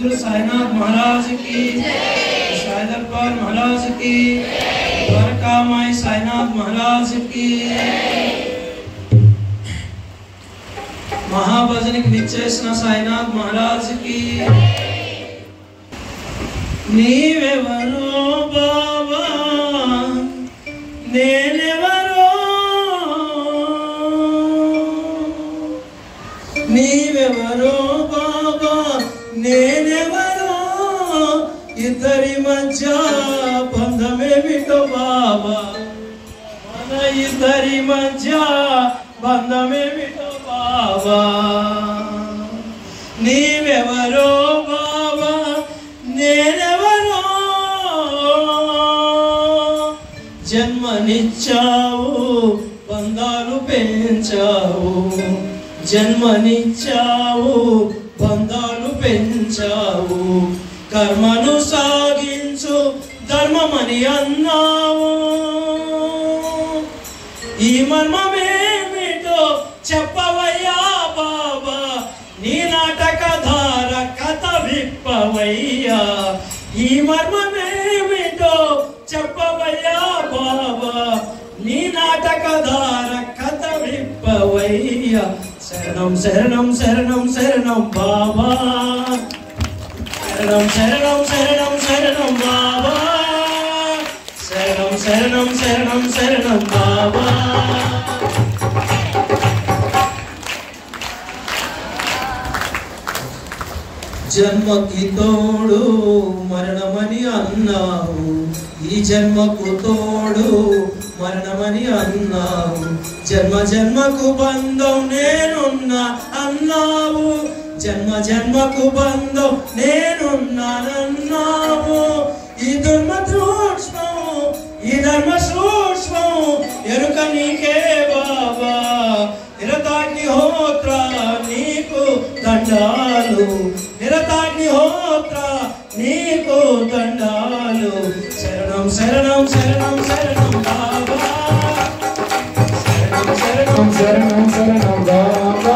सद्गुरु साईनाथ महाराज की, साईं दरबार महाराज की, द्वारका माई साईनाथ महाराज की। महाभजन की विच्చేసిన साईनाथ महाराज की। నీవెవరో బాబా నేనెవరో, నీవెవరో బాబా నేనెవరో, ఇద్దరి మధ్య బంధమేమిటో బాబా, మన ఇద్దరి మధ్య బంధమేమిటో బాబా। నీవెవరో బాబా నేనెవరో, జన్మనిచ్చావు బంధాలు పెంచావు, జన్మనిచ్చావు బంధాలు పెంచావు, కర్మను సాగించు ధర్మమని అన్నావు। ఈ మర్మమేమిటో చెప్పవయ్యా బాబా, నీ నాటకధార కథ విప్పవయ్యా। ఈ మర్మమేమిటో చెప్పవయ్యా బాబా, నీ నాటకధార కథ విప్పవయ్యా। శరణం శరణం శరణం శరణం బాబా, శరణం శరణం శరణం శరణం బాబా, శరణం శరణం శరణం శరణం బాబా। జన్మకి తోడు మరణమని అన్నావు, ఈ జన్మకు తోడు మరణమని అన్నావు, జన్మ జన్మకు బంధం నేనున్నా అన్నావు, జన్మ జన్మకు బంధం నేనున్నానన్నావు। ఈ ధర్మ సూక్ష్మం ఈ ధర్మ సూక్ష్మం ఎరుక నీకే బాబా, నిరతాగ్నిహోత్ర నీకు దండాలు, నిరతాగ్నిహోత్ర నీకు దండాలు। శరణం శరణం శరణం శరణం బాబా, శరణం శరణం శరణం శరణం బాబా,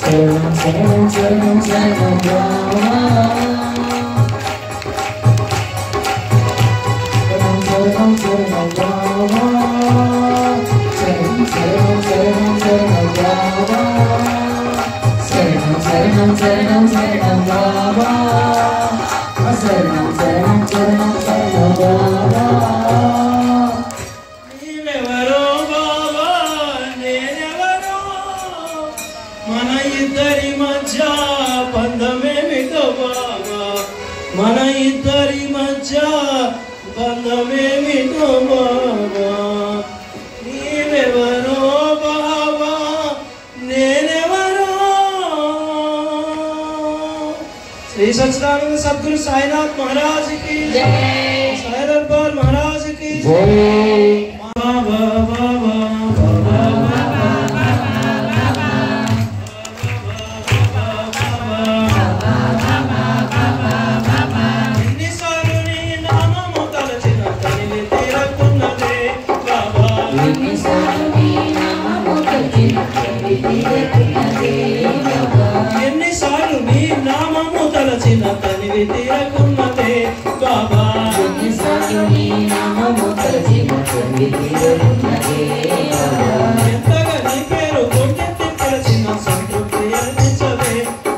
శరణం శరణం శరణం శరణం బాబా, శరణం శరణం శరణం బాబా, శరణం శరణం శరణం శరణం బాబా, శరణం శరణం శరణం శరణం బాబా, శరణం శరణం శరణం శరణం బాబా। నీవెవరో బాబా నేనెవరో, మన ఇద్దరి మధ్య బంధమేమిటో బాబా, మన ఇద్దరి మధ్య బంధమేమిటో బాబా। నీవెవరో బాబా నేనెవరో। श्री सच्चिदानंद सद्गुरु साईनाथ महाराज की जय, साईं दरबार महाराज की जय। बाबा बाबा ఎన్నిసార్లు నీ నామము తలచిన తనివి తీరకున్నదే బాబా, ఎన్నిసార్లు నీ నామము తలచిన తనివి తీరకున్నదే బాబా, ఎంతగా నీ పేరు కొండెత్తి పిలిచిన సంతృప్తి అనిపించదే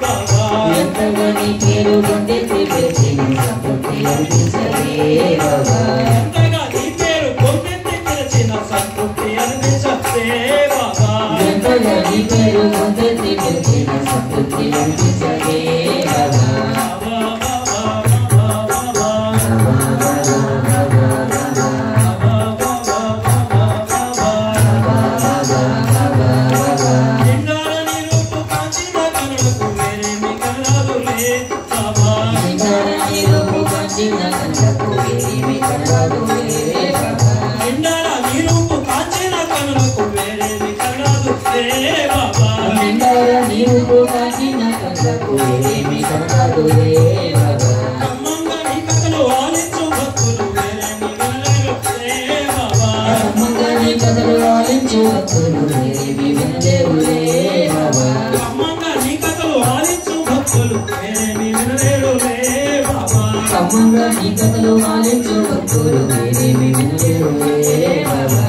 బాబా, ఎంతగా నీ పేరు కొండెత్తి పిలిచిన సంతృప్తి అనిపించదే బాబా, ఎంతగా నీ పేరు కొండెత్తి పిలిచిన సంతృప్తి అనిపించదే బాబా, ఎంతగా నీ పేరు కొండెత్తి పిలిచిన సంతృప్తి అనిపించదే బాబా। భక్తులు మౌనంగా నీ కథలు ఆలించు భక్తులు వేరేమి వినలేరులే బాబా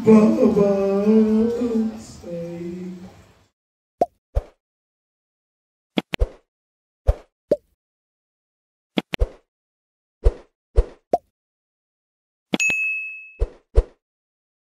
Baba